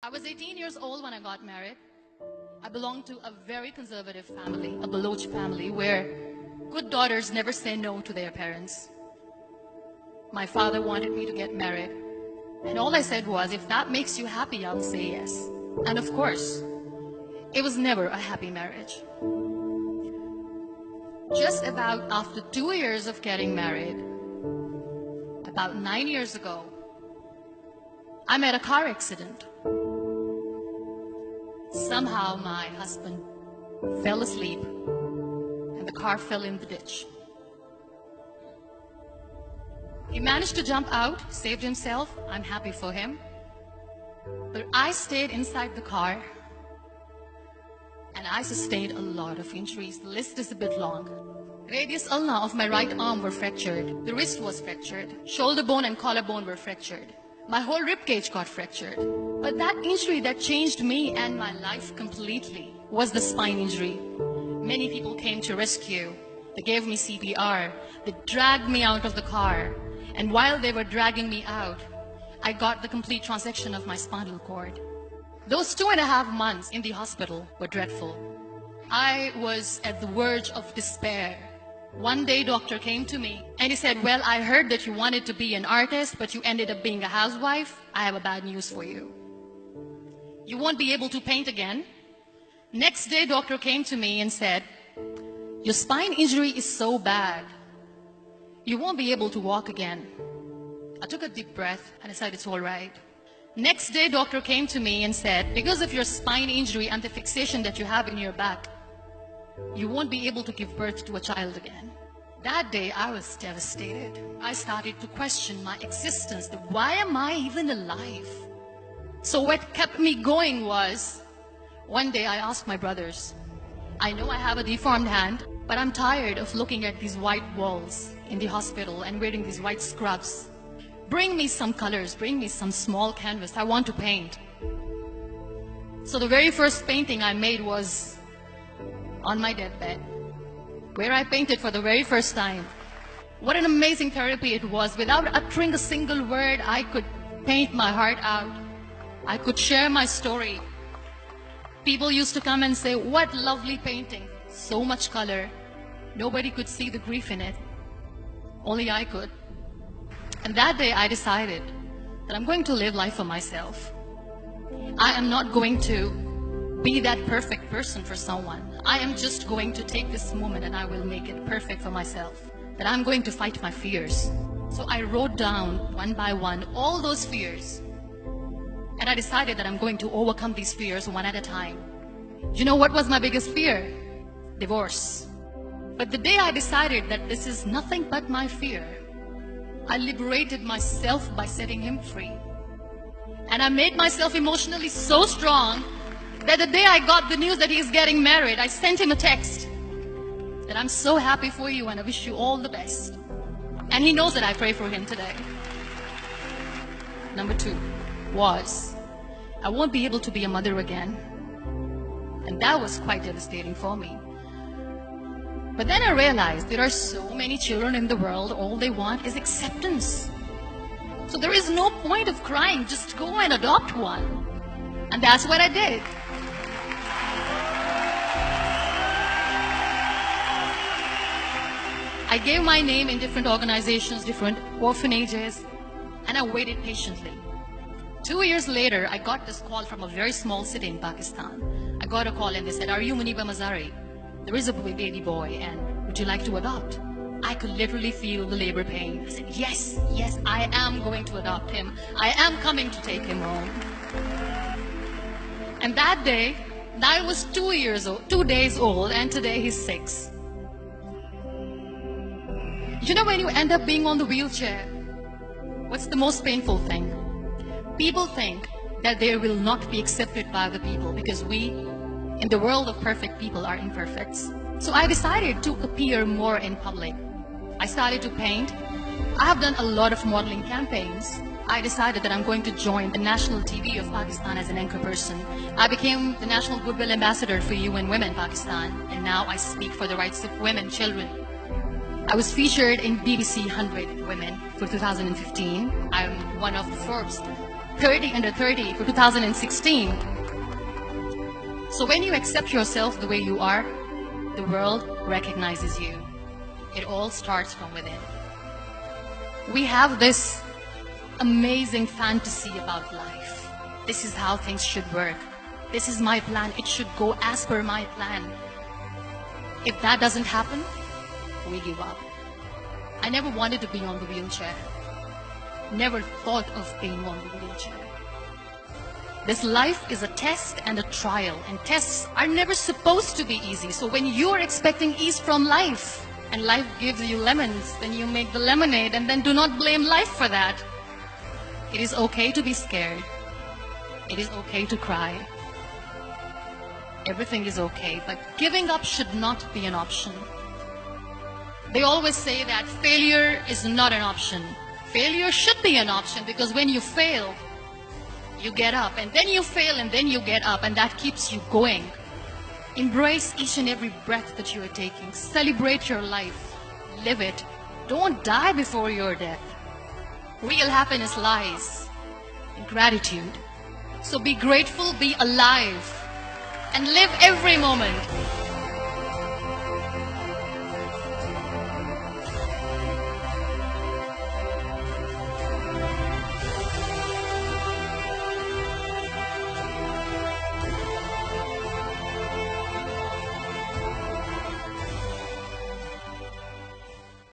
I was 18 years old when I got married. I belonged to a very conservative family, a Baloch family, where good daughters never say no to their parents. My father wanted me to get married, and all I said was, if that makes you happy, I'll say yes. And of course, it was never a happy marriage. Just about after 2 years of getting married, about 9 years ago, I met a car accident. Somehow my husband fell asleep and the car fell in the ditch. He managed to jump out, saved himself. I'm happy for him. But I stayed inside the car and I sustained a lot of injuries. The list is a bit long. Radius ulna of my right arm were fractured. The wrist was fractured. Shoulder bone and collarbone were fractured. My whole rib cage got fractured. But that injury that changed me and my life completely was the spine injury. Many people came to rescue. They gave me CPR. They dragged me out of the car. And while they were dragging me out, I got the complete transection of my spinal cord. Those 2.5 months in the hospital were dreadful. I was at the verge of despair. One day, doctor came to me and he said, well, I heard that you wanted to be an artist, but you ended up being a housewife. I have a bad news for you. You won't be able to paint again. Next day, doctor came to me and said, your spine injury is so bad, you won't be able to walk again. I took a deep breath and I said, it's all right. Next day, doctor came to me and said, because of your spine injury and the fixation that you have in your back, you won't be able to give birth to a child again. That day, I was devastated. I started to question my existence. Why am I even alive? So what kept me going was, one day I asked my brothers, I know I have a deformed hand, but I'm tired of looking at these white walls in the hospital and wearing these white scrubs. Bring me some colors, bring me some small canvas. I want to paint. So the very first painting I made was on my deathbed, where I painted for the very first time. What an amazing therapy it was. Without uttering a single word, I could paint my heart out. I could share my story. People used to come and say, what lovely painting. So much color. Nobody could see the grief in it. Only I could. And that day I decided that I'm going to live life for myself. I am not going to be that perfect person for someone. I am just going to take this moment and I will make it perfect for myself. That I'm going to fight my fears. So I wrote down one by one all those fears. And I decided that I'm going to overcome these fears one at a time. You know what was my biggest fear? Divorce. But the day I decided that this is nothing but my fear, I liberated myself by setting him free. And I made myself emotionally so strong that the day I got the news that he's getting married, I sent him a text that I'm so happy for you and I wish you all the best. And he knows that I pray for him today. Number 2 was, I won't be able to be a mother again. And that was quite devastating for me. But then I realized there are so many children in the world, all they want is acceptance. So there is no point of crying, just go and adopt one. And that's what I did. I gave my name in different organizations, different orphanages, and I waited patiently. 2 years later, I got this call from a very small city in Pakistan. I got a call and they said, are you Muniba Mazari? There is a baby boy and would you like to adopt? I could literally feel the labor pain. I said, yes, yes, I am going to adopt him. I am coming to take him home. And that day, I was 2 days old, and today he's 6. You know, when you end up being on the wheelchair, what's the most painful thing? People think that they will not be accepted by the people because we, in the world of perfect people, are imperfects. So I decided to appear more in public. I started to paint. I have done a lot of modeling campaigns. I decided that I'm going to join the national TV of Pakistan as an anchor person. I became the National Goodwill Ambassador for UN Women Pakistan, and now I speak for the rights of women, children. I was featured in BBC 100 Women for 2015. I'm one of Forbes 30 under 30 for 2016. So when you accept yourself the way you are, the world recognizes you. It all starts from within. We have this amazing fantasy about life. This is how things should work. This is my plan. It should go as per my plan. If that doesn't happen, we give up. I never wanted to be on the wheelchair. Never thought of being on the wheelchair. This life is a test and a trial, and tests are never supposed to be easy. So when you are expecting ease from life, and life gives you lemons, then you make the lemonade, and then do not blame life for that. It is okay to be scared. It is okay to cry. Everything is okay, but giving up should not be an option. They always say that failure is not an option. Failure should be an option, because when you fail, you get up, and then you fail, and then you get up, and that keeps you going. Embrace each and every breath that you are taking. Celebrate your life. Live it. Don't die before your death. Real happiness lies in gratitude. So be grateful, be alive, and live every moment.